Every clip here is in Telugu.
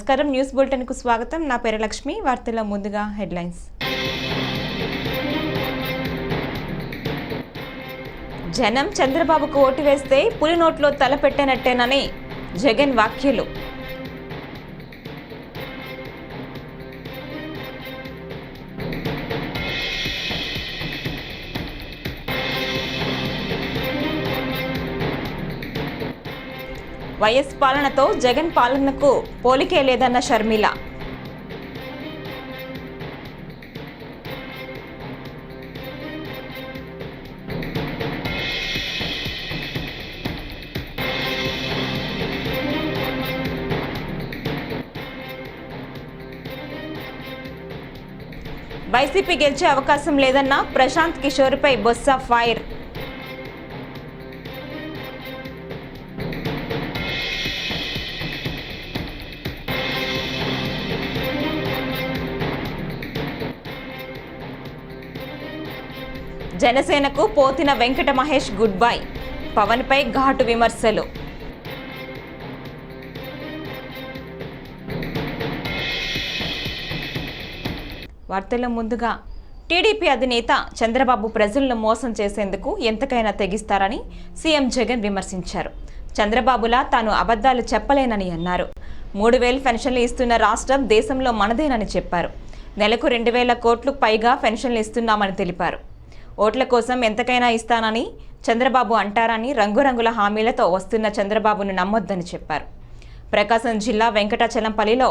నమస్కారం న్యూస్ బులెటిన్ కు స్వాగతం నా పేరు లక్ష్మి వార్తల్లో ముందుగా హెడ్లైన్స్ జనం చంద్రబాబుకు ఓటు వేస్తే పులి నోట్లో తల పెట్టనట్టేనని జగన్ వ్యాఖ్యలు వైఎస్ పాలనతో జగన్ పాలనకు పోలికే లేదన్న షర్మిల వైసీపీ గెలిచే అవకాశం లేదన్న ప్రశాంత్ కిషోర్పై బొత్స ఫైర్ జనసేనకు పోతిన వెంకట మహేష్ గుడ్ బై పవన్ పై ఘాటు విమర్శలు వార్తల్లో ముందుగా టీడీపీ అధినేత చంద్రబాబు ప్రజలను మోసం చేసేందుకు ఎంతకైనా తెగిస్తారని సీఎం జగన్ విమర్శించారు. చంద్రబాబులా తాను అబద్ధాలు చెప్పలేనని అన్నారు. 3,000 పెన్షన్లు ఇస్తున్న రాష్ట్రం దేశంలో మనదేనని చెప్పారు. నెలకు 2,000 కోట్లు పైగా పెన్షన్లు ఇస్తున్నామని తెలిపారు. ఓట్ల కోసం ఎంతకైనా ఇస్తానని చంద్రబాబు అంటారని రంగురంగుల హామీలతో వస్తున్న చంద్రబాబును నమ్మొద్దని చెప్పారు. ప్రకాశం జిల్లా వెంకటాచలంపల్లిలో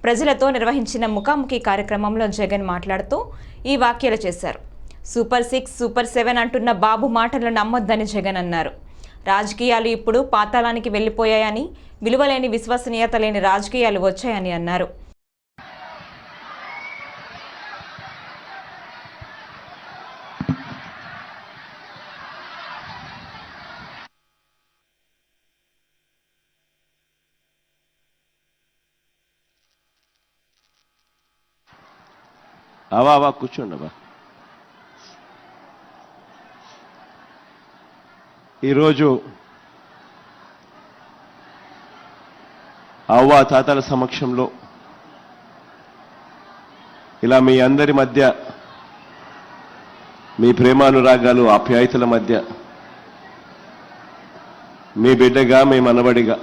ప్రజలతో నిర్వహించిన ముఖాముఖి కార్యక్రమంలో జగన్ మాట్లాడుతూ ఈ వ్యాఖ్యలు చేశారు. సూపర్ 6, సూపర్ 7 అంటున్న బాబు మాటలను నమ్మొద్దని జగన్ అన్నారు. రాజకీయాలు ఇప్పుడు పాతాళానికి వెళ్లిపోయాయని, విలువలేని విశ్వసనీయత లేని రాజకీయాలు వచ్చాయని అన్నారు. అవా కూర్చోండి అబ్బా. ఈరోజు అవ్వ తాతల సమక్షంలో ఇలా మీ అందరి మధ్య మీ ప్రేమానురాగాలు ఆప్యాయతల మధ్య మీ బిడ్డగా మీ మనవడిగా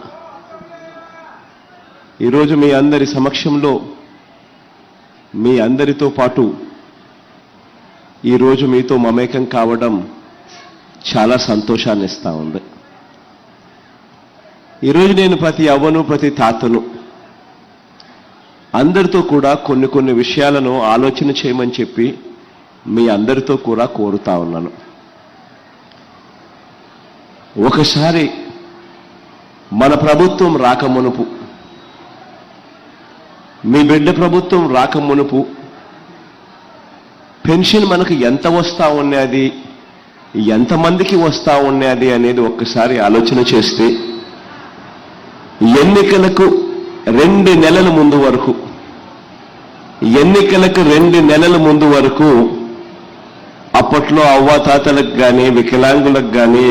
ఈరోజు మీ అందరి సమక్షంలో మీ అందరితో పాటు ఈరోజు మీతో మమేకం కావడం చాలా సంతోషాన్ని ఇస్తా ఉంది. ఈరోజు నేను ప్రతి అవ్వను ప్రతి తాతను అందరితో కూడా కొన్ని విషయాలను ఆలోచన చేయమని చెప్పి మీ అందరితో కూడా కోరుతా ఉన్నాను. ఒకసారి మన ప్రభుత్వం రాకమునుపు, మీ బిడ్డ ప్రభుత్వం రాకమునుపు పెన్షన్ మనకు ఎంత వస్తా ఉన్నది, ఎంతమందికి వస్తా ఉన్నది అనేది ఒక్కసారి ఆలోచన చేస్తే ఎన్నికలకు 2 నెలల ముందు వరకు అప్పట్లో అవ్వాతాతలకు కానీ వికలాంగులకు కానీ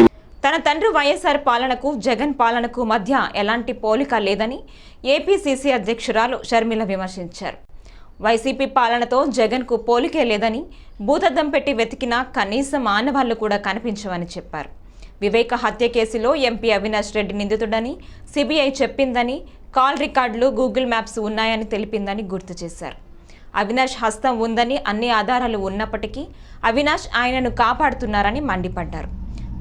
తన తండ్రి వైఎస్ఆర్ పాలనకు జగన్ పాలనకు మధ్య ఎలాంటి పోలిక లేదని ఏపీసీసీ అధ్యక్షురాలు షర్మిల విమర్శించారు. వైసీపీ పాలనతో జగన్కు పోలికే లేదని, భూతద్దం పెట్టి వెతికినా కనీసం ఆనవాళ్లు కూడా కనిపించవని చెప్పారు. వివేక హత్య కేసులో ఎంపీ అవినాష్ రెడ్డి నిందితుడని సిబిఐ చెప్పిందని, కాల్ రికార్డులు గూగుల్ మ్యాప్స్ ఉన్నాయని తెలిపిందని గుర్తు చేశారు. అవినాష్ హస్తం ఉందని అన్ని ఆధారాలు ఉన్నప్పటికీ అవినాష్ ఆయనను కాపాడుతున్నారని మండిపడ్డారు.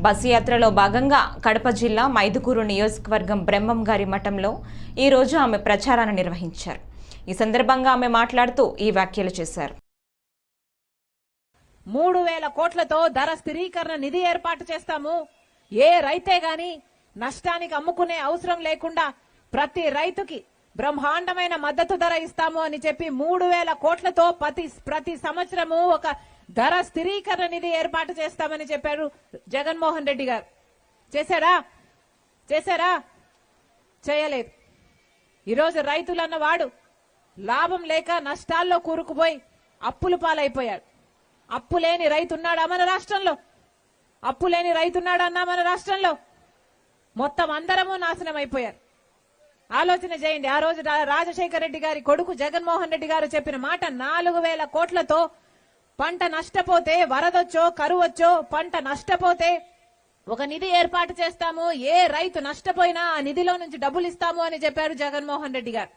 బస్సు యాత్రలో భాగంగా కడప జిల్లా మైదుకూరు నియోజకవర్గం బ్రహ్మం గారి మఠంలో ఈరోజు ఆమె ప్రచారాన్ని నిర్వహించారు. ఈ సందర్భంగా ఆమె మాట్లాడుతూ ఈ వ్యాఖ్యలు చేశారు. 3,000 కోట్లతో ధర స్థిరీకరణ నిధి ఏర్పాటు చేస్తాము. ఏ రైతే గాని నష్టానికి అమ్ముకునే అవసరం లేకుండా ప్రతి రైతుకి బ్రహ్మాండమైన మద్దతు ధర ఇస్తాము అని చెప్పి 3,000 కోట్లతో ప్రతి సంవత్సరము ఒక ధర స్థిరీకరణ నిధి ఏర్పాటు చేస్తామని చెప్పారు జగన్మోహన్ రెడ్డి గారు. చేశారా? చేయలేదు. ఈరోజు రైతులన్న వాడు లాభం లేక నష్టాల్లో కూరుకుపోయి అప్పులు పాలైపోయాడు. అప్పు లేని రైతున్నాడా మన రాష్ట్రంలో? అప్పు లేని రైతున్నాడన్నా మన రాష్ట్రంలో? మొత్తం అందరము నాశనం అయిపోయారు. ఆలోచన చేయండి. ఆ రోజు రాజశేఖర రెడ్డి గారి కొడుకు జగన్మోహన్ రెడ్డి గారు చెప్పిన మాట 4,000 కోట్లతో పంట నష్టపోతే, వరదొచ్చో కరువొచ్చో పంట నష్టపోతే ఒక నిధి ఏర్పాటు చేస్తాము, ఏ రైతు నష్టపోయినా ఆ నిధిలో నుంచి డబ్బులు ఇస్తాము అని చెప్పారు జగన్మోహన్ రెడ్డి గారు.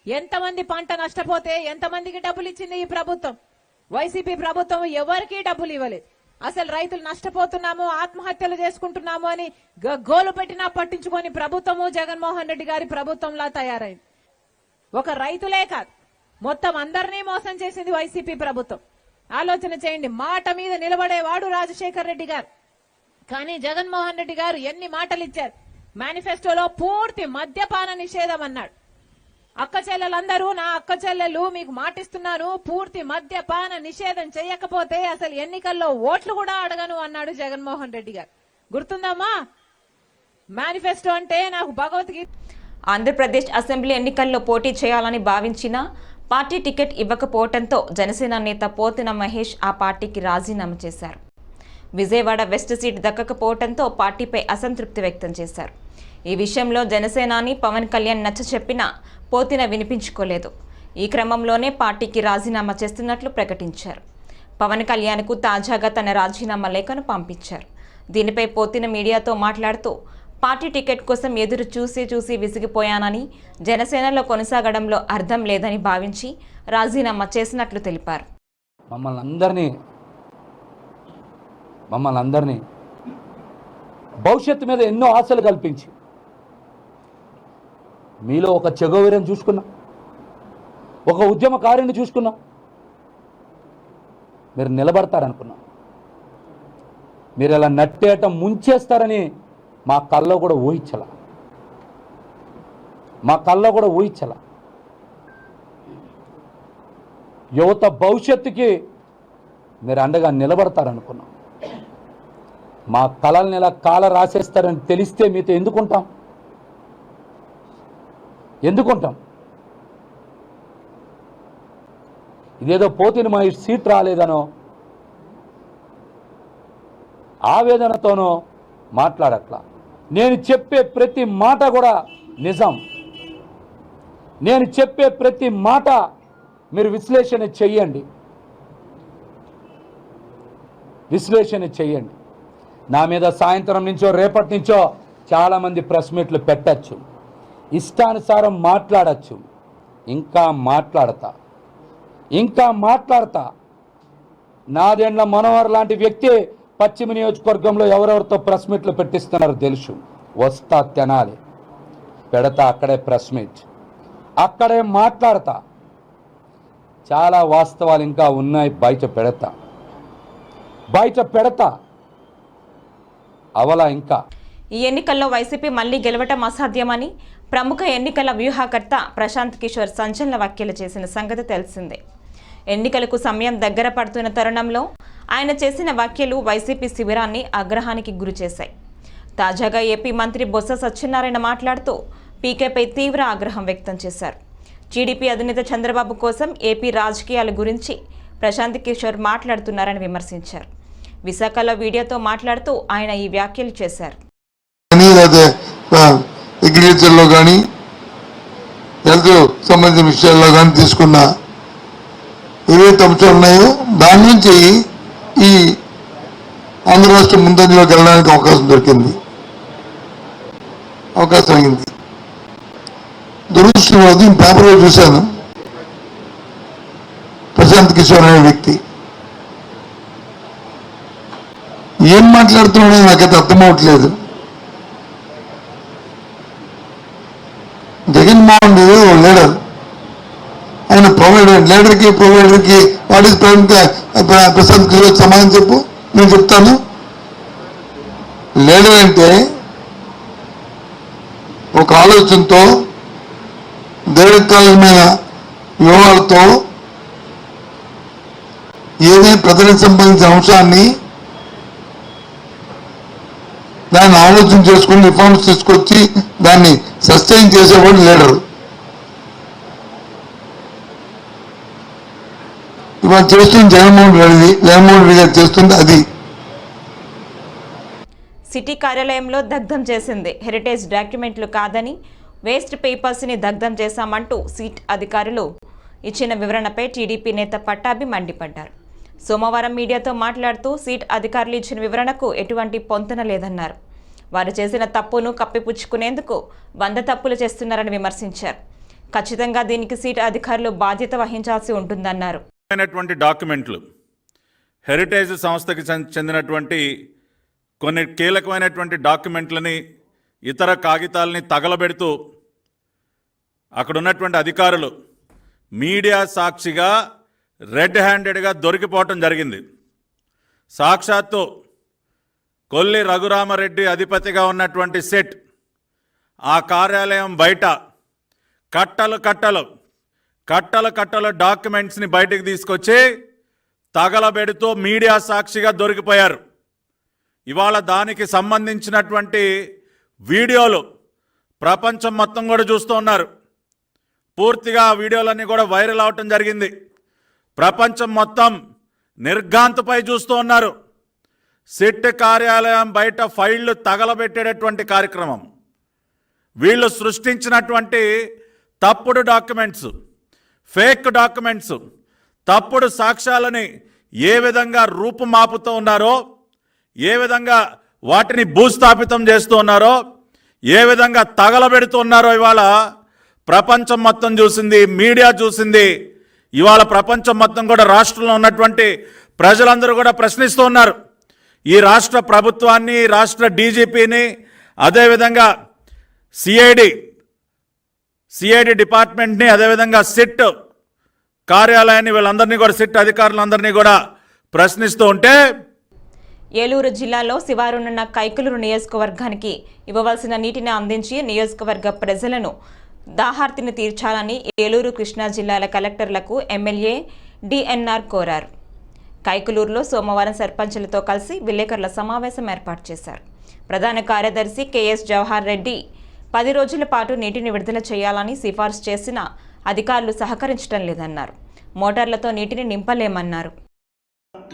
ఎంతమంది పంట నష్టపోతే ఎంతమందికి డబ్బులు ఇచ్చింది ఈ ప్రభుత్వం? వైసీపీ ప్రభుత్వం ఎవరికీ డబ్బులు ఇవ్వలేదు. అసలు రైతులు నష్టపోతున్నాము, ఆత్మహత్యలు చేసుకుంటున్నాము అని గోలు పెట్టినా పట్టించుకొని ప్రభుత్వము జగన్మోహన్ రెడ్డి గారి ప్రభుత్వంలా తయారైంది. ఒక రైతులే కాదు, మొత్తం అందరినీ మోసం చేసింది వైసీపీ ప్రభుత్వం. ఆలోచన చేయండి. మాట మీద నిలబడేవాడు రాజశేఖర రెడ్డి గారు. కానీ జగన్మోహన్ రెడ్డి గారు ఎన్ని మాటలు ఇచ్చారు. మేనిఫెస్టోలో పూర్తి మద్యపాన నిషేధం అన్నాడు. అక్క చెల్లెలందరూ, నా అక్క చెల్లెలు మీకు మాటిస్తున్నాను, పూర్తి మద్యపాన నిషేధం చేయకపోతే అసలు ఎన్నికల్లో ఓట్లు కూడా అడగను అన్నాడు జగన్మోహన్ రెడ్డి గారు. గుర్తుందమ్మా? మేనిఫెస్టో అంటే నాకు భగవద్గీత. ఆంధ్రప్రదేశ్ అసెంబ్లీ ఎన్నికల్లో పోటీ చేయాలని భావించిన పార్టీ టికెట్ ఇవ్వకపోవడంతో జనసేన నేత పోతిన మహేష్ ఆ పార్టీకి రాజీనామా చేశారు. విజయవాడ వెస్ట్ సీట్ దక్కకపోవడంతో పార్టీపై అసంతృప్తి వ్యక్తం చేశారు. ఈ విషయంలో జనసేనాని పవన్ కళ్యాణ్ నచ్చచెప్పినా పోతిన వినిపించుకోలేదు. ఈ క్రమంలోనే పార్టీకి రాజీనామా చేస్తున్నట్లు ప్రకటించారు. పవన్ కళ్యాణ్కు తాజాగా తన రాజీనామా లేఖను పంపించారు. దీనిపై పోతిన మీడియాతో మాట్లాడుతూ పార్టీ టికెట్ కోసం ఎదురు చూసి విసిగిపోయానని, జనసేనలో కొనసాగడంలో అర్థం లేదని భావించి రాజీనామా చేసినట్లు తెలిపారు. మమ్మల్ని అందరినీ భవిష్యత్తు మీద ఎన్నో ఆశలు కల్పించి మీలో ఒక చెగోవీరని చూసుకున్నాం, ఒక ఉద్యమకారుని చూసుకున్నాం. మీరు నిలబడతారనుకున్నాం. మీరు ఇలా నట్టేట ముంచేస్తారని మా కల్లో కూడా ఊహించల. యువత భవిష్యత్తుకి మీరు అండగా నిలబడతారనుకున్నాం. మా కళల్ని ఇలా కాల రాసేస్తారని తెలిస్తే మీతో ఎందుకుంటాం? ఇదేదో పోతిన మా సీట్ రాలేదనో ఆవేదనతోనో మాట్లాడట్లా. నేను చెప్పే ప్రతి మాట కూడా నిజం. నేను చెప్పే ప్రతి మాట మీరు విశ్లేషణ చెయ్యండి. నా మీద సాయంత్రం నుంచో రేపటి నుంచో చాలామంది ప్రెస్ మీట్లు పెట్టచ్చు, ఇష్టానుసారం మాట్లాడచ్చు. ఇంకా మాట్లాడతా. నాదెండ్ల మనోహర్ లాంటి వ్యక్తి పశ్చిమ నియోజకవర్గంలో ఎవరెవరితో ప్రెస్ మీట్లు పెట్టిస్తున్నారో తెలుసు. వస్తా, తెనాలి పెడతా, అక్కడే ప్రెస్ మీట్, అక్కడే మాట్లాడతా. చాలా వాస్తవాలు ఇంకా ఉన్నాయి, బయట పెడతా. అవలా ఇంకా ఈ ఎన్నికల్లో వైసీపీ మళ్లీ గెలవటం అసాధ్యమని ప్రముఖ ఎన్నికల వ్యూహకర్త ప్రశాంత్ కిషోర్ సంచలన వ్యాఖ్యలు చేసిన సంగతి తెలిసిందే. ఎన్నికలకు సమయం దగ్గర పడుతున్న తరుణంలో ఆయన చేసిన వ్యాఖ్యలు వైసీపీ శిబిరాన్ని ఆగ్రహానికి గురిచేశాయి. తాజాగా ఏపీ మంత్రి బొత్స సత్యనారాయణ మాట్లాడుతూ పీకేపై తీవ్ర ఆగ్రహం వ్యక్తం చేశారు. టీడీపీ అధినేత చంద్రబాబు కోసం ఏపీ రాజకీయాల గురించి ప్రశాంత్ కిషోర్ మాట్లాడుతున్నారని విమర్శించారు. విశాఖలో వీడియోతో మాట్లాడుతూ ఆయన ఈ వ్యాఖ్యలు చేశారు. అగ్రికల్చర్లో కానీ హెల్త్ సంబంధించిన విషయాల్లో కానీ తీసుకున్న ఏవైతే అంశాలు ఉన్నాయో దాని నుంచి ఈ ఆంధ్ర రాష్ట్రం ముందంజలోకి వెళ్ళడానికి అవకాశం అయింది. దురదృష్టం పేపర్లో చూశాను, ప్రశాంత్ కిషోర్ అనే వ్యక్తి ఏం మాట్లాడుతున్నాడో నాకైతే అర్థమవట్లేదు. జగన్మోహన్ రెడ్డి లీడర్, ఆయన లీడర్కి వాట్ ఈస్ ప్రశాంత్ కిషోర్ సమాధానం చెప్పు. నేను చెప్తాను. లీడర్ అంటే ఒక ఆలోచనతో, దీర్ఘకాలమైన వ్యూహాలతో ఏదైనా ప్రజలకు సంబంధించిన అంశాన్ని దాన్ని ఆలోచన చేసుకుని రిఫార్మ్స్ తీసుకొచ్చి దాన్ని సస్టైన్ చేసేవాడు లీడర్. ఇవాళ చేస్తుంది జగన్మోహన్ రెడ్డి గారు చేస్తుంది అది. సిటీ కార్యాలయంలో దగ్ధం చేసింది హెరిటేజ్ డాక్యుమెంట్లు కాదని వేస్ట్ పేపర్స్ని దగ్ధం చేశామంటూ సిట్ అధికారులు ఇచ్చిన వివరణపై టీడీపీ నేత పట్టాభి మండిపడ్డారు. సోమవారం మీడియాతో మాట్లాడుతూ సిట్ అధికారులు ఇచ్చిన వివరణకు ఎటువంటి పొంతన లేదన్నారు. వారు చేసిన తప్పును కప్పిపుచ్చుకునేందుకు 100 తప్పులు చేస్తున్నారని విమర్శించారు. ఖచ్చితంగా దీనికి సిట్ అధికారులు బాధ్యత వహించాల్సి ఉంటుందన్నారు. డాక్యుమెంట్లు హెరిటేజ్ సంస్థకి చెందినటువంటి కొన్ని కీలకమైనటువంటి డాక్యుమెంట్లని ఇతర కాగితాలని తగలబెడుతూ అక్కడ ఉన్నటువంటి అధికారులు మీడియా సాక్షిగా రెడ్ హ్యాండెడ్గా దొరికిపోవటం జరిగింది. సాక్షాత్తు కొల్లి రఘురామరెడ్డి అధిపతిగా ఉన్నటువంటి సెట్ ఆ కార్యాలయం బయట కట్టలు డాక్యుమెంట్స్ని బయటకు తీసుకొచ్చి తగలబెడుతూ మీడియా సాక్షిగా దొరికిపోయారు. ఇవాళ దానికి సంబంధించినటువంటి వీడియోలు ప్రపంచం మొత్తం కూడా చూస్తూ ఉన్నారు. పూర్తిగా ఆ వీడియోలన్నీ కూడా వైరల్ అవటం జరిగింది. ప్రపంచం మొత్తం నిర్ఘాంతపై చూస్తూ ఉన్నారు. సిట్ కార్యాలయం బయట ఫైళ్లు తగలబెట్టేటటువంటి కార్యక్రమం, వీళ్ళు సృష్టించినటువంటి తప్పుడు డాక్యుమెంట్స్, ఫేక్ డాక్యుమెంట్స్, తప్పుడు సాక్ష్యాలని ఏ విధంగా రూపుమాపుతూ ఉన్నారో, ఏ విధంగా వాటిని భూస్థాపితం చేస్తూ ఉన్నారో, ఏ విధంగా తగలబెడుతూ ఉన్నారో ఇవాళ ప్రపంచం మొత్తం చూసింది, మీడియా చూసింది. ఇవాళ ప్రపంచం మొత్తం కూడా రాష్ట్రంలో ఉన్నటువంటి ప్రజలందరూ కూడా ప్రశ్నిస్తూ ఉన్నారు. ఈ రాష్ట్ర ప్రభుత్వాన్ని, రాష్ట్ర డీజీపీని, అదేవిధంగా సిఐడి డిపార్ట్మెంట్ని, అదేవిధంగా సిట్ కార్యాలయాన్ని, వీళ్ళందరినీ కూడా సిట్ అధికారులందరినీ కూడా ప్రశ్నిస్తూ ఉంటే, ఏలూరు జిల్లాలో శివారునున్న కైకలూరు నియోజకవర్గానికి ఇవ్వవలసిన నీటిని అందించి నియోజకవర్గ ప్రజలను దాహార్తిని తీర్చాలని ఏలూరు, కృష్ణా జిల్లాల కలెక్టర్లకు ఎమ్మెల్యే డిఎన్ఆర్ కోరారు. కైకలూరులో సోమవారం సర్పంచులతో కలిసి విలేకరుల సమావేశం ఏర్పాటు చేశారు. ప్రధాన కార్యదర్శి కెఎస్ జవహర్ రెడ్డి 10 రోజుల పాటు నీటిని విడుదల చేయాలని సిఫార్సు చేసిన అధికారులు సహకరించడం లేదన్నారు. మోటార్లతో నీటిని నింపలేమన్నారు.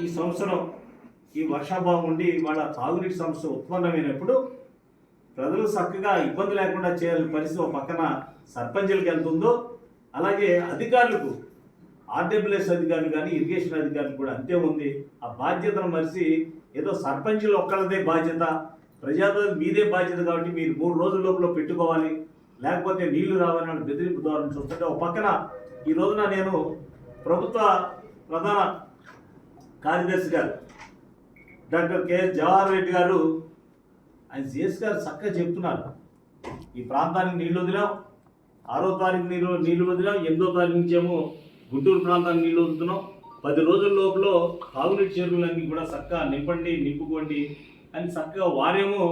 ఈ సంవత్సరం ఈ వర్షాభావం ఉండి వాళ్ళ తాగునీటి సమస్య ఉత్పన్నమైనప్పుడు ప్రజలు చక్కగా ఇబ్బంది లేకుండా చేయాల్సిన పరిస్థితి ఒక పక్కన సర్పంచులకు ఎంత ఉందో, అలాగే అధికారులకు, ఆర్డబ్ల్యూఎస్ అధికారులు కానీ ఇరిగేషన్ అధికారులు కూడా అంతే ఉంది. ఆ బాధ్యతను మరిచి ఏదో సర్పంచులు ఒక్కళ్ళదే బాధ్యత, ప్రజాప్రతినిధులు మీదే బాధ్యత కాబట్టి మీరు 3 రోజుల లోపల పెట్టుకోవాలి, లేకపోతే నీళ్లు రావాలని బెదిరింపు ద్వారా చూస్తుంటే ఒక పక్కన ఈ రోజున నేను ప్రభుత్వ ప్రధాన కార్యదర్శి గారు డాక్టర్ కెఎస్ జవహర్ రెడ్డి గారు, ఆయన సిఎస్ గారు చక్కగా చెప్తున్నారు. ఈ ప్రాంతానికి నీళ్లు వదిలాం, 6వ తారీఖు నీళ్లు వదిలాం, 8వ తారీఖు నుంచేమో గుంటూరు ప్రాంతానికి నీళ్లు వదులుతున్నాం. 10 రోజుల లోపల తాగునీటి చెరువులన్నీ కూడా చక్కగా నింపుకోండి అని చక్కగా వారేమో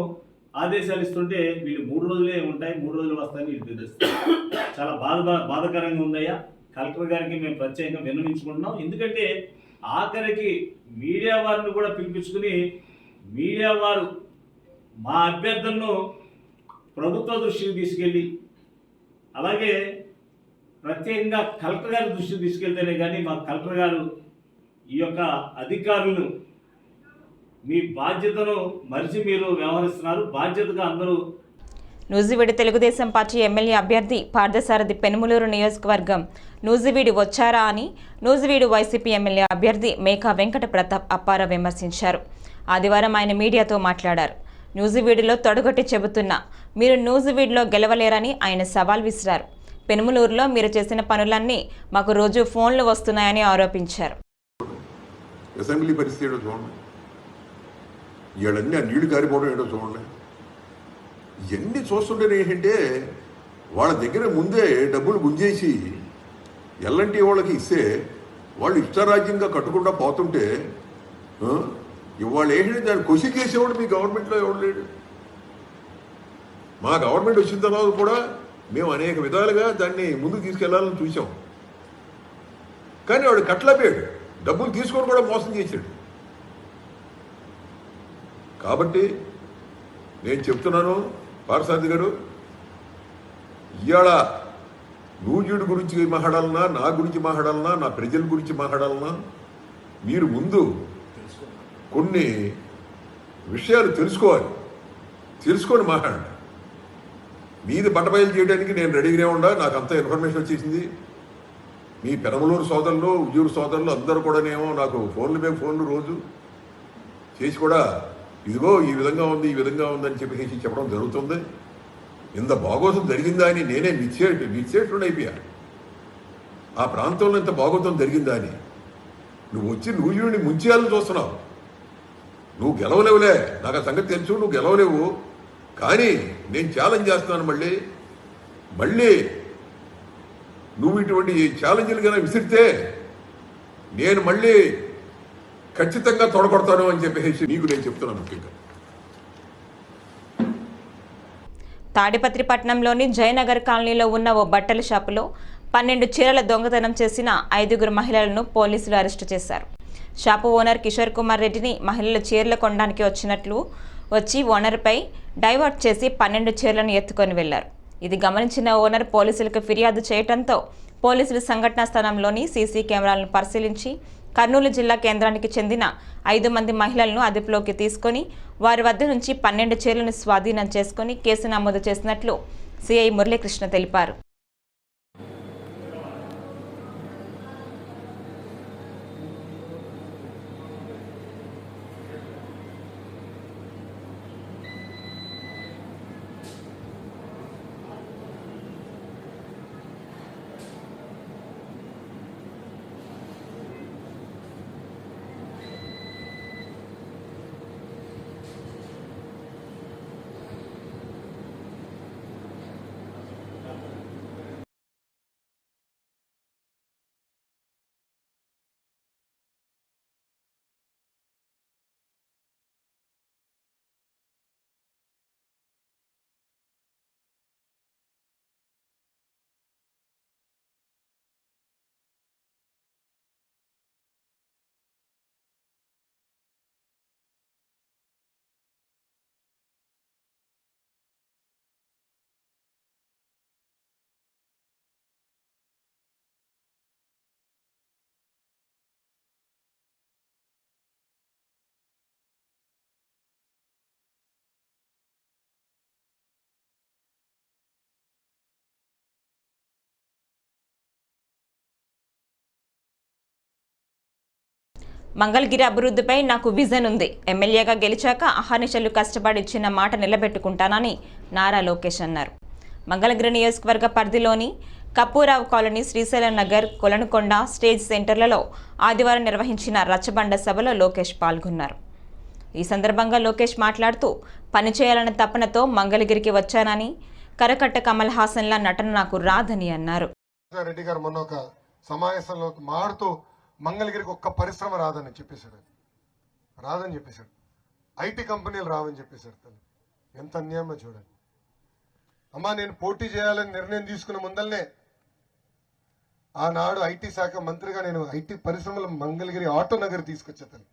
ఆదేశాలు ఇస్తుంటే వీళ్ళు 3 రోజులే ఉంటాయి, 3 రోజులు వస్తాయని వీళ్ళు తెలుస్తారు. చాలా బాధాకరంగా ఉందయ్యా. కలెక్టర్ గారికి మేము ప్రత్యేకంగా విన్నవించుకుంటున్నాం. ఎందుకంటే ఆఖరికి మీడియా వారిని కూడా పిలిపించుకుని మీడియా వారు మా అభ్యర్థులను ప్రభుత్వ దృష్టికి తీసుకెళ్ళి, అలాగే ప్రత్యేకంగా కలెక్టర్ గారి దృష్టికి తీసుకెళ్తేనే కానీ మా కలెక్టర్ గారు ఈ యొక్క అధికారులను మీ బాధ్యతను మరిచి మీరు వ్యవహరిస్తున్నారు, బాధ్యతగా అందరూ. నూజివీడు తెలుగుదేశం పార్టీ ఎమ్మెల్యే అభ్యర్థి పార్థసారథి పెనుమలూరు నియోజకవర్గం నూజివీడు వచ్చారా అని నూజివీడు వైసీపీ ఎమ్మెల్యే అభ్యర్థి మేకా వెంకట ప్రతాప్ అప్పారా విమర్శించారు. ఆదివారం ఆయన మీడియాతో మాట్లాడారు. నూజివీడులో తొడగొట్టి చెబుతున్నా మీరు నూజివీడులో గెలవలేరని ఆయన సవాల్ విసిరారు. పెనుమలూరులో మీరు చేసిన పనులన్నీ మాకు రోజు ఫోన్లు వస్తున్నాయని ఆరోపించారు. అసెంబ్లీ పరిస్థితి ఏంటో చూడండి, ఇవన్నీ ఆ నీళ్లు కారిపోవడం ఏంటో చూడండి. ఇవన్నీ చూస్తుంటే ఏంటంటే వాళ్ళ దగ్గర ముందే డబ్బులు గుంజేసి ఎల్ఎన్టీ వాళ్ళకి ఇస్తే వాళ్ళు ఇష్టారాజ్యంగా కట్టకుండా పోతుంటే ఇవాళ ఏంటంటే దాన్ని కొసికేసేవాడు మీ గవర్నమెంట్లో ఎవడు లేడు. మా గవర్నమెంట్ వచ్చిన తర్వాత కూడా మేము అనేక విధాలుగా దాన్ని ముందుకు తీసుకెళ్లాలని చూసాం. కానీ వాడు కట్టలేపాడు, డబ్బులు తీసుకొని కూడా మోసం చేశాడు. కాబట్టి నేను చెప్తున్నాను పార్థసారథి గారు, ఇవాళ నూజివీడు గురించి మాట్లాడాలన్నా, నా గురించి మాట్లాడాలన్నా, నా ప్రజల గురించి మాట్లాడాలన్నా మీరు ముందు కొన్ని విషయాలు తెలుసుకొని మాట్లాడండి. మీది బట్టబయలు చేయడానికి నేను రెడీగానే ఉండా. నాకు అంత ఇన్ఫర్మేషన్ వచ్చేసింది. మీ పెనమలూరు సోదరులు, ఉయ్యూరు సోదరులు అందరూ కూడానేమో నాకు ఫోన్లు రోజు చేసి కూడా ఇదిగో ఈ విధంగా ఉంది, ఈ విధంగా ఉందని చెప్పేసి చెప్పడం జరుగుతుంది. ఇంత బాగోతం జరిగిందా అని నేనే నిశ్చేష్టుడు అయిపోయా. ఆ ప్రాంతంలో ఇంత బాగోతం జరిగిందా అని. నువ్వు వచ్చి నువ్వు ముంచేయాలని చూస్తున్నావు. నువ్వు గెలవలేవులే, నాకు ఆ సంగతి తెలుసు, నువ్వు గెలవలేవు. కానీ నేను ఛాలెంజ్ చేస్తున్నాను. మళ్ళీ నువ్వు ఇటువంటి ఛాలెంజ్లు కన్నా విసిరితే నేను మళ్ళీ ఖచ్చితంగా తొడగొడతాను అని చెప్పేసి నీకు నేను చెప్తున్నాను. ముఖ్యంగా తాడిపత్రిపట్నంలోని జయనగర్ కాలనీలో ఉన్న ఓ బట్టల షాపులో 12 చీరల దొంగతనం చేసిన 5 మహిళలను పోలీసులు అరెస్టు చేశారు. షాపు ఓనర్ కిషోర్ కుమార్ రెడ్డిని మహిళలు చీరలు కొనడానికి వచ్చి ఓనర్పై డైవర్ట్ చేసి 12 చీరలను ఎత్తుకొని వెళ్లారు. ఇది గమనించిన ఓనర్ పోలీసులకు ఫిర్యాదు చేయడంతో పోలీసులు సంఘటనా స్థలంలోని సీసీ కెమెరాలను పరిశీలించి కర్నూలు జిల్లా కేంద్రానికి చెందిన 5 మంది మహిళలను అదుపులోకి తీసుకొని వారి వద్ద నుంచి 12 చీరలను స్వాధీనం చేసుకుని కేసు నమోదు చేసినట్లు సిఐ మురళీకృష్ణ తెలిపారు. మంగళగిరి అభివృద్ధిపై నాకు విజన్ ఉంది. ఎమ్మెల్యేగా గెలిచాక అహర్నిశలు కష్టపడి ఇచ్చిన మాట నిలబెట్టుకుంటానని నారా లోకేష్ అన్నారు. మంగళగిరి నియోజకవర్గ పరిధిలోని కప్పూరావు కాలనీ, శ్రీశైలం నగర్, కొలనుకొండ స్టేజ్ సెంటర్లలో ఆదివారం నిర్వహించిన రచ్చబండ సభలో లోకేష్ పాల్గొన్నారు. ఈ సందర్భంగా లోకేష్ మాట్లాడుతూ పనిచేయాలన్న తపనతో మంగళగిరికి వచ్చానని, కరకట్ట కమల్ హాసన్ల నటన నాకు రాదని అన్నారు. రెడ్డి గారు మొన్న ఒక సమావేశంలో మాడుతూ మంగళగిరికి ఒక్క పరిశ్రమ రాదని చెప్పేశాడు. ఐటీ కంపెనీలు రావని చెప్పేశాడు. ఎంత అన్యాయమో చూడండి. అమ్మా, నేను పోటీ చేయాలని నిర్ణయం తీసుకున్న ముందల్నే ఆనాడు ఐటీ శాఖ మంత్రిగా నేను ఐటీ పరిశ్రమల మంగళగిరి ఆటో నగర్ తీసుకొచ్చా తల్లి.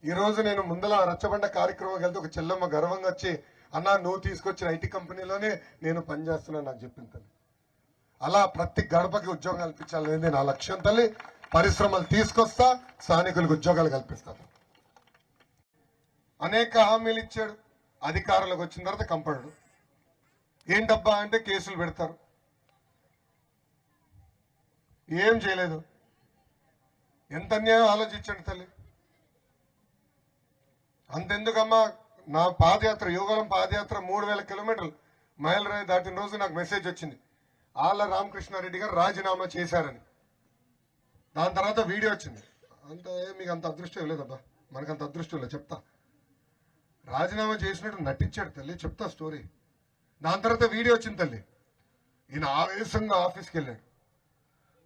ఈ రోజు నేను ముందల రచ్చబండ కార్యక్రమం వెళ్తే ఒక చెల్లమ్మ గర్వంగా వచ్చి, అన్నా నువ్వు తీసుకొచ్చిన ఐటీ కంపెనీలోనే నేను పనిచేస్తున్నా నాకు చెప్పింది తల్లి. అలా ప్రతి గడపకి ఉద్యోగం కల్పించాలనేది నా లక్ష్యం తల్లి. పరిశ్రమలు తీసుకొస్తా, స్థానికులకు ఉద్యోగాలు కల్పిస్తాను. అనేక హామీలు ఇచ్చాడు. అధికారులకు వచ్చిన తర్వాత కంపడు. ఏంటబ్బా అంటే కేసులు పెడతారు. ఏం చేయలేదు. ఎంత అన్యాయం ఆలోచించండి తల్లి. అంతెందుకమ్మా, నా పాదయాత్ర, యోగాలం పాదయాత్ర 3000 కిలోమీటర్లు మైలురాయి దాటిన రోజు నాకు మెసేజ్ వచ్చింది, ఆళ్ళ రామకృష్ణారెడ్డి గారు రాజీనామా చేశారని. దాని తర్వాత వీడియో వచ్చింది. మీకు అంత అదృష్టం లేదబ్బా, మనకంత అదృష్టం లేదు. చెప్తా, రాజీనామా చేసినట్టు నటించాడు తల్లి. చెప్తా స్టోరీ. దాని తర్వాత వీడియో వచ్చింది తల్లి. ఈయన ఆవేశంగా ఆఫీస్కి వెళ్ళాడు.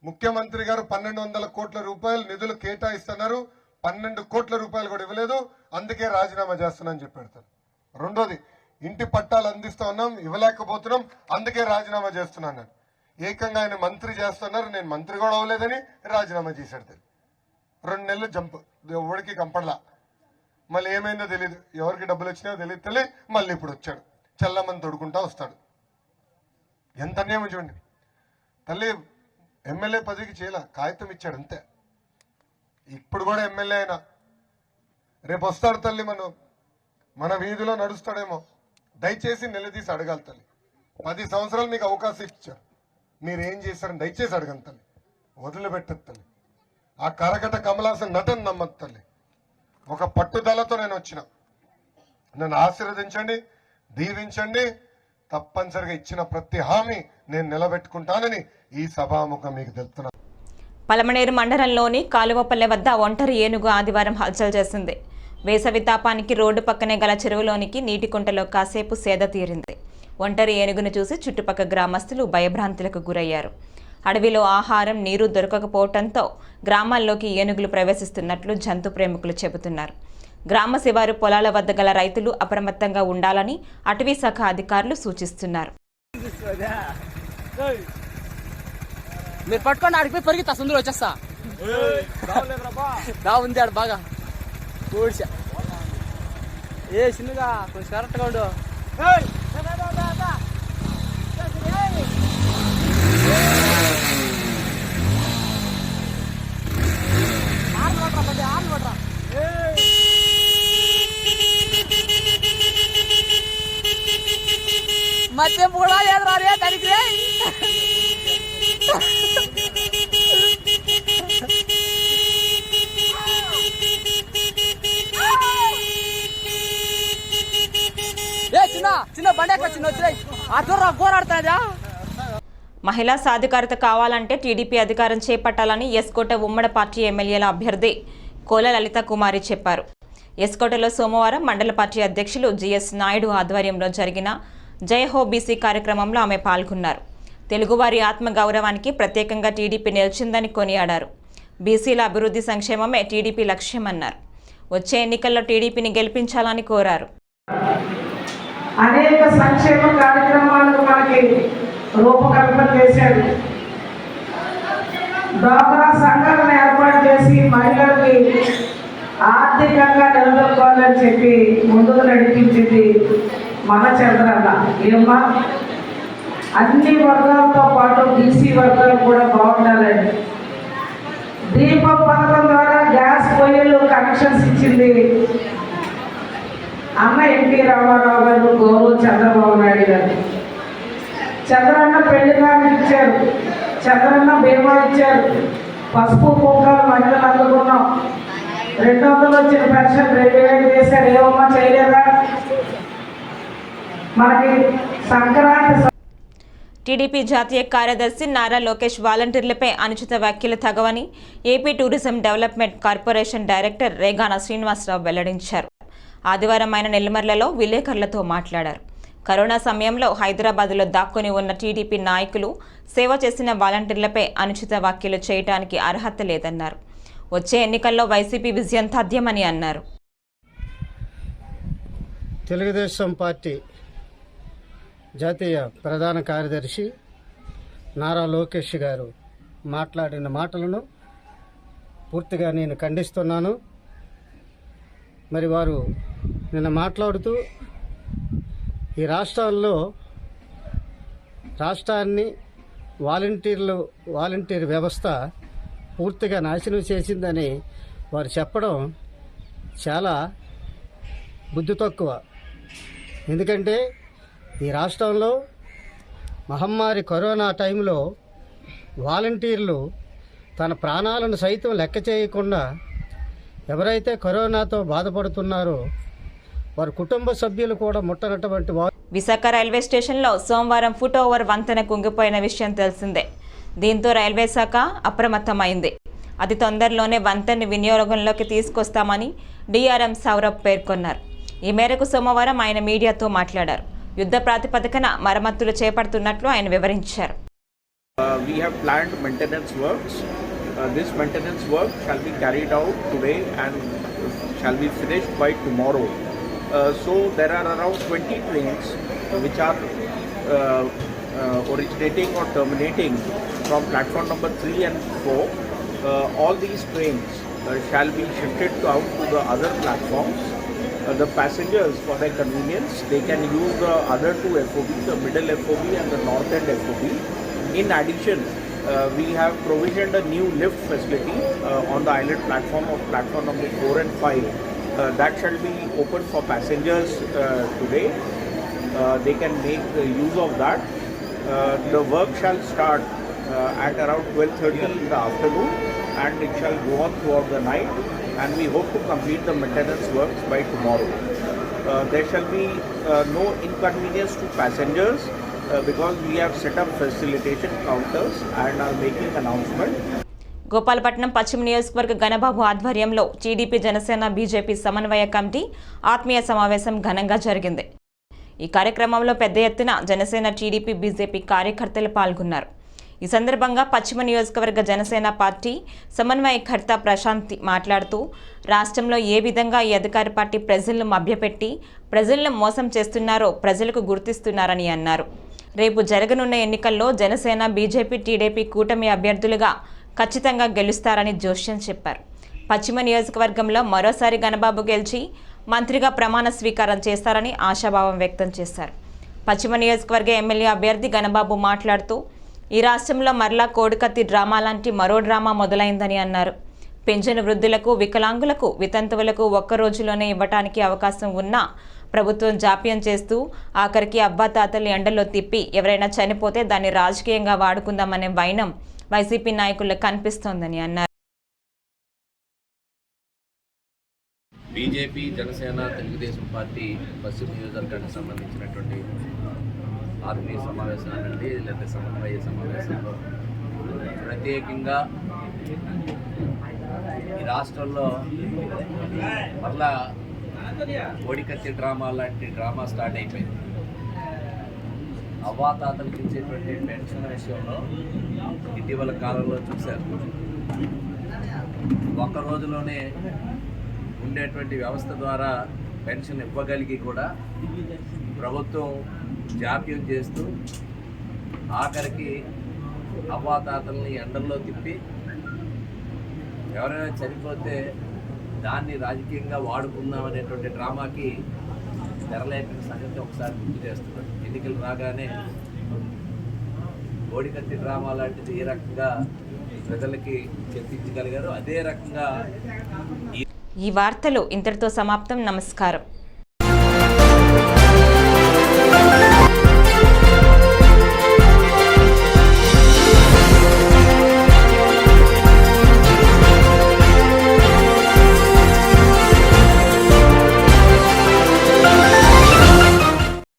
ముఖ్యమంత్రి గారు 1200 కోట్ల రూపాయలు నిధులు కేటాయిస్తున్నారు, 12 కోట్ల రూపాయలు కూడా ఇవ్వలేదు, అందుకే రాజీనామా చేస్తున్నా అని చెప్పాడు తను. రెండోది, ఇంటి పట్టాలు అందిస్తా ఉన్నాం, ఇవ్వలేకపోతున్నాం, అందుకే రాజీనామా చేస్తున్నా అన్నాడు. ఏకంగా ఆయన మంత్రి చేస్తున్నారు, నేను మంత్రి కూడా అవ్వలేదని రాజీనామా చేశాడు తల్లి. 2 నెలలు జంప్, ఎవరికి కంపడలా. మళ్ళీ ఏమైందో తెలియదు, ఎవరికి డబ్బులు వచ్చినాయో తెలియదు తల్లి. మళ్ళీ ఇప్పుడు వచ్చాడు, చల్లమని తొడుకుంటా వస్తాడు. ఎంత అన్యాయం చూడండి తల్లి. ఎమ్మెల్యే పదవికి చేయాల, కాగితం ఇచ్చాడు అంతే. ఇప్పుడు కూడా ఎమ్మెల్యే అయినా రేపు వస్తాడు తల్లి, మన వీధిలో నడుస్తాడేమో, దయచేసి నిలదీసి అడగాలి తల్లి. 10 సంవత్సరాలు మీకు అవకాశం ఇచ్చారు, మీరు ఏం చేశారని దయచేసి అడగండి తల్లి. వదిలిపెట్టదు తల్లి. ఆ కరకట కమలాసన్ నటన నమ్మదు తల్లి. ఒక పట్టుదలతో నేను వచ్చిన, నన్ను ఆశీర్వదించండి, దీవించండి. తప్పనిసరిగా ఇచ్చిన ప్రతి హామీ నేను నిలబెట్టుకుంటానని ఈ సభాముఖం మీకు తెలుపుతున్నాను. పలమనేరు మండలంలోని కాలువపల్లె వద్ద ఒంటరి ఏనుగు ఆదివారం హల్చల్ చేసింది. వేసవి తాపానికి రోడ్డు పక్కనే గల చెరువులోనికి నీటి కుంటలో కాసేపు సేద తీరింది. ఒంటరి ఏనుగును చూసి చుట్టుపక్కల గ్రామస్తులు భయభ్రాంతులకు గురయ్యారు. అడవిలో ఆహారం, నీరు దొరకకపోవడంతో గ్రామాల్లోకి ఏనుగులు ప్రవేశిస్తున్నట్లు జంతు ప్రేమికులు చెబుతున్నారు. గ్రామ శివారు పొలాల వద్ద గల రైతులు అప్రమత్తంగా ఉండాలని అటవీ శాఖ అధికారులు సూచిస్తున్నారు. మీరు పట్టుకొని ఆడిపోయి పరిగెత్తా, సుందరం వచ్చేస్తా. ఉంది ఆడు బాగా కూర్చా. ఏ చిన్నగా కొంచెం కరెక్ట్గా ఉండు. మధ్య కూడా లేదు రే దానికి. చిన్న బండి చిన్న వచ్చినాయి ఆ దూరం పోరాడుతాదా. మహిళా సాధికారత కావాలంటే టీడీపీ అధికారం చేపట్టాలని ఎస్కోట ఉమ్మడి పార్టీ ఎమ్మెల్యేల అభ్యర్థి కోల లలిత కుమారి చెప్పారు. ఎస్కోటలో సోమవారం మండల పార్టీ అధ్యక్షులు జిఎస్ నాయుడు ఆధ్వర్యంలో జరిగిన జయహో బీసీ కార్యక్రమంలో ఆమె పాల్గొన్నారు. తెలుగువారి ఆత్మగౌరవానికి ప్రత్యేకంగా టీడీపీ నిలిచిందని కొనియాడారు. బీసీల అభివృద్ధి సంక్షేమమే టీడీపీ లక్ష్యమన్నారు. వచ్చే ఎన్నికల్లో టీడీపీని గెలిపించాలని కోరారు. అనేక సంక్షేమ కార్యక్రమాలకు మనకి రూపకల్పన చేశాడు. డ్వాక్రా సంఘాలను ఏర్పాటు చేసి మహిళలకి ఆర్థికంగా నిలదొక్కోవాలని చెప్పి ముందుకు నడిపించింది మన చంద్రన్న. ఏమ్మా, అన్ని వర్గాలతో పాటు బీసీ వర్గాలు కూడా బాగుండాలని దీపం పథకం ద్వారా గ్యాస్ పొయ్యిలు కనెక్షన్స్ ఇచ్చింది అన్న ఎన్టీ రామారావు గారు, గౌరవ చంద్రబాబు నాయుడు గారు. చంద్రన్న పెళ్లి కానుక ఇచ్చారు, చంద్రన్న బీమా ఇచ్చారు, పసుపు కుంకాలు మహిళలు అందుకున్నాం. 200 వచ్చిన పెన్షన్ 2000 చేశారు. ఏమమ్మా చేయలేదా? మనకి సంక్రాంతి. టీడీపీ జాతీయ కార్యదర్శి నారా లోకేష్ వాలంటీర్లపై అనుచిత వ్యాఖ్యలు తగవని AP tourism development corporation director Regana Srinivasarao వెల్లడించారు. ఆదివారం ఆయన నెల్లిమర్లలో విలేకరులతో మాట్లాడారు. కరోనా సమయంలో హైదరాబాద్లో దాక్కుని ఉన్న టీడీపీ నాయకులు సేవ చేసిన వాలంటీర్లపై అనుచిత వ్యాఖ్యలు చేయడానికి అర్హత లేదన్నారు. వచ్చే ఎన్నికల్లో వైసీపీ విజయం తథ్యమని అన్నారు. తెలుగుదేశం పార్టీ జాతీయ ప్రధాన కార్యదర్శి నారా లోకేష్ గారు మాట్లాడిన మాటలను పూర్తిగా నేను ఖండిస్తున్నాను. మరి వారు నిన్న మాట్లాడుతూ ఈ రాష్ట్రాన్ని వాలంటీర్ వ్యవస్థ పూర్తిగా నాశనం చేసిందని వారు చెప్పడం చాలా బుద్ధి తక్కువ. ఎందుకంటే ఈ రాష్ట్రంలో మహమ్మారి కరోనా టైంలో వాలంటీర్లు తన ప్రాణాలను సైతం లెక్క చేయకుండా ఎవరైతే కరోనాతో బాధపడుతున్నారో వారి కుటుంబ సభ్యులు కూడా ముట్టనటువంటి విశాఖ రైల్వే స్టేషన్లో సోమవారం ఫుట్ ఓవర్ వంతెన కుంగిపోయిన విషయం తెలిసిందే. దీంతో రైల్వే శాఖ అప్రమత్తమైంది. అతి తొందరలోనే వంతెనని వినియోగంలోకి తీసుకొస్తామని డిఆర్ఎం సౌరభ్ పేర్కొన్నారు. ఈ మేరకు సోమవారం ఆయన మీడియాతో మాట్లాడారు. యుద్ధ ప్రాతిపదికన మరమ్మతులు చేపడుతున్నట్లు ఆయన వివరించారు. We have planned maintenance works. This maintenance work shall be carried out today and shall be finished by tomorrow. So there are around 20 trains which are originating or terminating from platform number 3 and 4. All these trains shall be shifted out to the other platforms. The passengers, for their convenience, they can use the other two FOB, the middle FOB and the north end FOB. In addition, we have provisioned a new lift facility on the island platform of platform number 4 and 5. That shall be open for passengers today. they can make use of that. The work shall start at around 12:30 in the afternoon, and it shall go on throughout the night, and we hope to complete the maintenance works by tomorrow. There shall be no inconvenience to passengers because we have set up facilitation counters and are making announcement. Gopalapatnam పశ్చిమ నియోజకవర్గ గణబాబు ఆధ్వర్యంలో టీడీపీ జనసేన బీజేపీ సమన్వయ కమిటీ ఆత్మీయ సమావేశం ఘనంగా జరిగింది. ఈ కార్యక్రమంలో పెద్ద ఎత్తున జనసేన టీడీపీ బీజేపీ కార్యకర్తలు పాల్గొన్నారు. ఈ సందర్భంగా పశ్చిమ నియోజకవర్గ జనసేన పార్టీ సమన్వయకర్త ప్రశాంతి మాట్లాడుతూ రాష్ట్రంలో ఏ విధంగా ఈ అధికార పార్టీ ప్రజలను మభ్యపెట్టి ప్రజలను మోసం చేస్తున్నారో ప్రజలకు గుర్తిస్తున్నారని అన్నారు. రేపు జరగనున్న ఎన్నికల్లో జనసేన బీజేపీ టీడీపీ కూటమి అభ్యర్థులుగా ఖచ్చితంగా గెలుస్తారని జోష్యం చెప్పారు. పశ్చిమ నియోజకవర్గంలో మరోసారి గణబాబు గెలిచి మంత్రిగా ప్రమాణ స్వీకారం చేస్తారని ఆశాభావం వ్యక్తం చేశారు. పశ్చిమ నియోజకవర్గ ఎమ్మెల్యే అభ్యర్థి గణబాబు మాట్లాడుతూ ఈ రాష్ట్రంలో మరలా కోడికత్తి డ్రామా లాంటి మరో డ్రామా మొదలైందని అన్నారు. పెన్షన్ వృద్ధులకు, వికలాంగులకు, వితంతువులకు ఒక్క రోజులోనే ఇవ్వటానికి అవకాశం ఉన్నా ప్రభుత్వం జాప్యం చేస్తూ ఆఖరికి అవ్వాతాతలు ఎండలో తిప్పి ఎవరైనా చనిపోతే దాన్ని రాజకీయంగా వాడుకుందామనే వైనం వైసీపీ నాయకులకు కనిపిస్తోందని అన్నారు. బీజేపీ, జనసేన, తెలుగుదేశం పార్టీ పశ్చిమ నియోజకవర్గానికి సంబంధించినటువంటి ఆత్మీయ సమావేశాలండి లేదా సమన్వయ సమావేశంలో ప్రత్యేకంగా ఈ రాష్ట్రంలో మరలా కోడికత్తి డ్రామా లాంటి డ్రామా స్టార్ట్ అయిపోయింది. అవ్వాతాతలకు ఇచ్చేటువంటి పెన్షన్ విషయంలో ఇటీవల కాలంలో చూశారు. ఒక్క రోజులోనే ఉండేటువంటి వ్యవస్థ ద్వారా పెన్షన్ ఇవ్వగలిగి కూడా ప్రభుత్వం జాప్యం చేస్తూ ఆఖరికి అవ్వాతాతల్ని ఎండల్లో తిప్పి ఎవరైనా చనిపోతే దాన్ని రాజకీయంగా వాడుకుందాం అనేటువంటి డ్రామాకి తెరలేపిన సంగతి ఒకసారి గుర్తు చేస్తున్నారు. ఎన్నికలు రాగానే కోడికత్తి డ్రామా లాంటిది ఏ రకంగా ప్రజలకి చెప్పించగలిగారు, అదే రకంగా ఈ వార్తలు ఇంతటితో సమాప్తం. నమస్కారం.